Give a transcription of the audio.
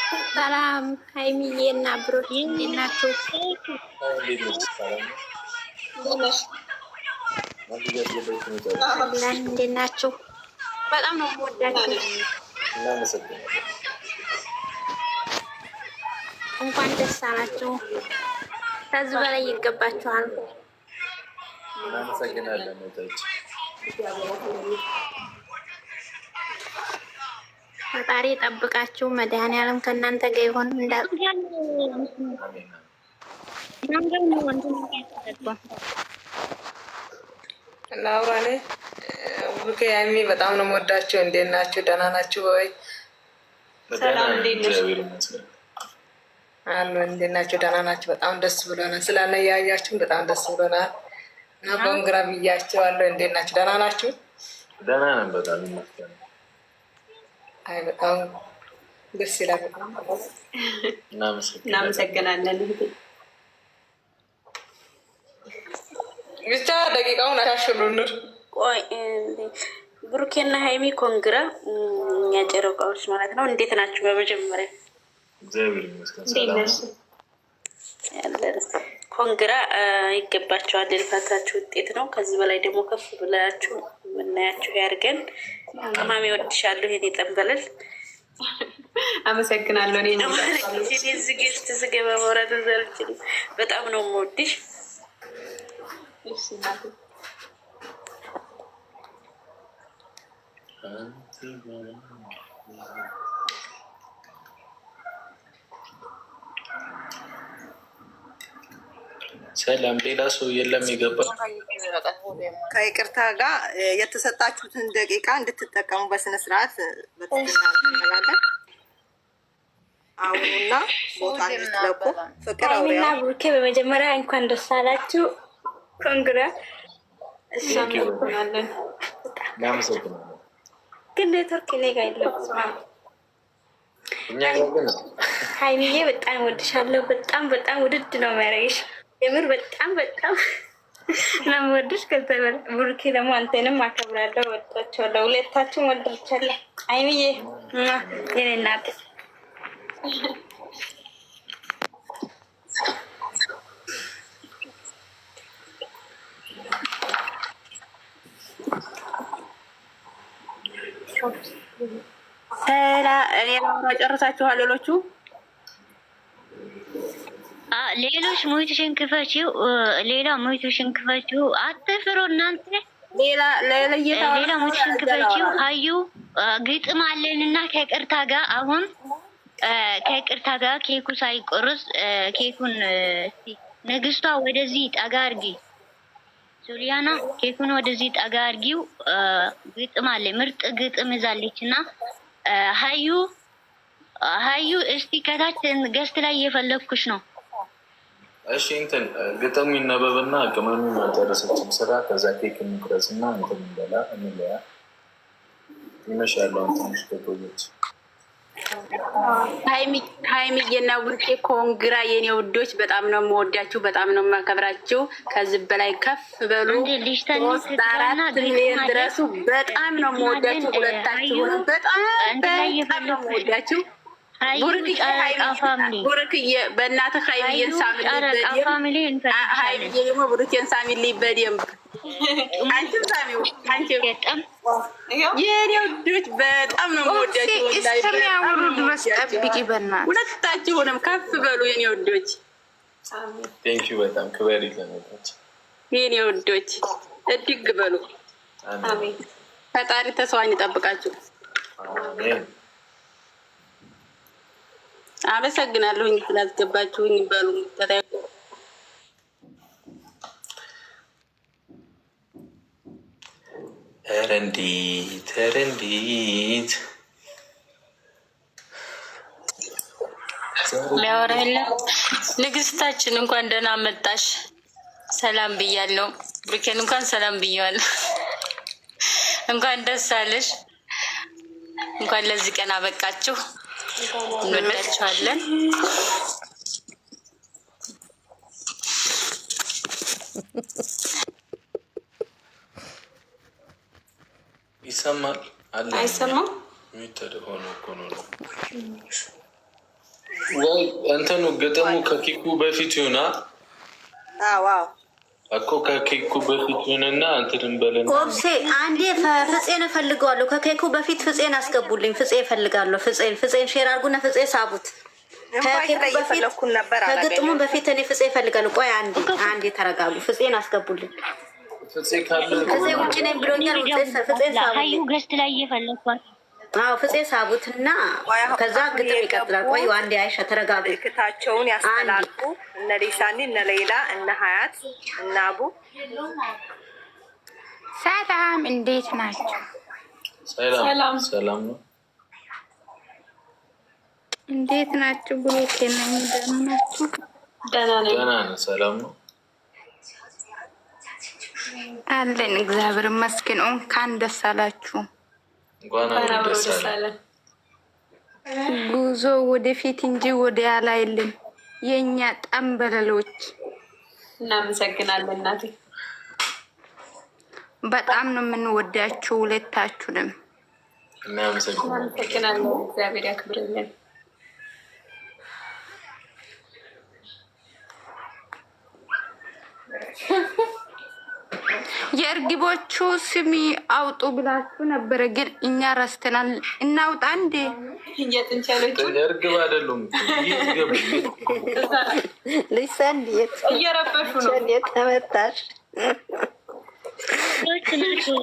ሰላም ሀይሚዬ እና ብሩክ እንዴት ናችሁ? አለን እንዴት ናችሁ? በጣም ነው የምወዳችሁ። እንኳን ደስ አላችሁ። ከዚህ በላይ ይገባችኋል። ፈጣሪ ጠብቃችሁ። መድኃኒዓለም ከእናንተ ጋር ይሆን እንዳል ላውራኔ ብሩኬ ሀይሚ በጣም ነው የምወዳቸው። እንዴት ናችሁ? ደህና ናችሁ ወይ? ሰላም እንዴት ናችሁ? አሉ እንዴት ናችሁ? ደህና ናችሁ? በጣም ደስ ብሎናል። ስላለያያችሁን በጣም ደስ ብሎናል እና ኮንግራ ብያቸዋለሁ። እንዴት ናችሁ? ደህና ናችሁ? ደህና ነን በጣም ይመስገን። አይ በጣም ደስ ይላል። እናመሰግናለን። ብቻ ደቂቃውን አሻሽሉን። ቆይ ብሩኬና ሀይሚ ኮንግራ እኛ ጨረቃዎች ማለት ነው። እንዴት ናችሁ? በመጀመሪያ እግዚአብሔር ይመስገን ኮንግራ ይገባቸዋል። የልፋታችሁ ውጤት ነው። ከዚህ በላይ ደግሞ ከፍ ብላችሁ የምናያችሁ ያድርገን። ቅማሜ ወድሻለሁ። ይሄን የጠንበለል አመሰግናለሁ። እኔ ነው ዝግጅት ዝገባ መውራት ዘልችል በጣም ነው የምወድሽ። ሰላም ሌላ ሰው የለም የገባ ከይቅርታ ጋር የተሰጣችሁትን ደቂቃ እንድትጠቀሙ በስነስርዓት በትናለን። አሁኑና ቦታ እንድትለቁ ፍቅር ሀይሚና ብሩኬ በመጀመሪያ እንኳን ደስ አላችሁ። ኮንግራ እናመሰግናለን። ግን ኔትወርክ እኔ ጋር የለም። እኛ ግን ሀይሚዬ በጣም ወድሻለሁ። በጣም በጣም ውድድ ነው የሚያደርግሽ። የምር በጣም በጣም ነው የምወድሽ። ከዛ ብሩኬ ደግሞ አንተንም አከብራለሁ፣ ወዳቸዋለሁ። ሁለታችሁም ወዳቸዋለሁ። ሀይሚዬ የኔ እናት ጨርሳችኋል ሌሎቹ ሌሎች ሞይቱሽን ክፈችው። ሌላ ሞይቱሽን ክፈችው። አትፍሩ እናንተ። ሌላ ሞይቱሽን ክፈችው። ሀዩ ግጥም አለንና ከቅርታ ጋር አሁን ከቅርታ ጋር ኬኩ ሳይቆርስ ኬኩን ንግስቷ ወደዚህ ጠጋ አድርጊ። ሶሊያና ኬኩን ወደዚህ ጠጋ አድርጊው። ግጥም አለ፣ ምርጥ ግጥም ይዛለች እና ሀዩ እስቲ ከታች ገስት ላይ እየፈለግኩሽ ነው። እሺ እንትን ግጥሙ ይነበብና ቅመሙ አልጨረሰችም ስራ። ከዛ ኬክ እንቁረስና እንትን እንለያ ይመሻለው። ትንሽ ከቆየች ሀይሚዬና ብሩኬ ኮንግራ የኔ ውዶች፣ በጣም ነው የምወዳችሁ፣ በጣም ነው የማከብራችሁ። ከዚህ በላይ ከፍ በሉ። 3-4 ሚሊዮን ድረሱ። በጣም ነው የምወዳችሁ ሁለታችሁ። በጣም ነው የምወዳችሁ። ቡሩክዬ በእናትህ ሀይሚዬን ሳሚልኝ ሀይሚዬ ደግሞ ብሩኬን ሳሚልኝ በደንብ። አንቺም ሳሚው አንቺም የኔ ውዶች በጣም ነው የምወዳችሁ። ሁለታችሁንም ከፍ በሉ የኔ ውዶች። ቴንኪው በጣም ክበር ይለመጣች የኔ ውዶች፣ እድግ በሉ። ፈጣሪ ተስዋኝ ይጠብቃችሁ። አመሰግናለሁኝ ስላስገባችሁኝ። በሉ ኧረ እንዴት ሊያወራ የለም። ንግስታችን እንኳን ደህና መጣሽ። ሰላም ብያለሁ። ብሩኬን እንኳን ሰላም ብያለሁ። እንኳን ደስ አለሽ። እንኳን ለዚህ ቀን አበቃችሁ። እንወዳችኋለን። ይሰማል አለ አይሰማም? የሚተደሆነ እኮ ነው። ወይ እንትኑ ግጥሙ ከኬኩ በፊት ይሁና እኮ ከኬኩ በፊት ይሁንና እንትንም በለን። ኦብሴ አንዴ ፍፄን እፈልገዋለሁ። ከኬኩ በፊት ፍፄን አስገቡልኝ። ፍፄ እፈልጋለሁ። ፍፄን ሼር አድርጉና ፍፄ ሳቡት። ከግጥሙ በፊት እኔ ፍፄ እፈልጋለሁ። ቆይ አንዴ ተረጋጉ። ፍፄን አስገቡልኝ። ፍፄ ውጭ ነኝ ብሎኛል። ፍፄን ሳቡልኝ። ገስት ላይ እየፈለኳት ፍፄ ሳቡትና ከዛ ግጥም ይቀጥላል። ቆይ አንዴ አይሻ ተረጋጉ። ምልክታቸውን ያስተላልፉ። እነ ሊሳኒ፣ እነ ሌላ፣ እነ ሀያት፣ እነ አቡ። ሰላም እንዴት ናቸው? ሰላም ነው። እንዴት ናችሁ? ብሩኬ ነኝ። ደህና ናችሁ? ደህና ነን። ሰላም ነው አለን። እግዚአብሔር ይመስገን። እንኳን ደስ አላችሁ። እንኳን ደስ አለን። ጉዞ ወደፊት እንጂ ወደ ኋላ የለም። የኛ ጠንበለሎች እናመሰግናለን። እናቴ በጣም ነው የምንወዳችሁ ሁለታችሁንም። እናመሰግናለን። እግዚአብሔር ያክብርልን። የእርግቦቹ ስም አውጡ ብላችሁ ነበረ፣ ግን እኛ ረስተናል። እናውጣ እንዴ? እርግብ አይደሉም። ልሰንዴት እየረበሹ ነው። ተመታሽ ናቸው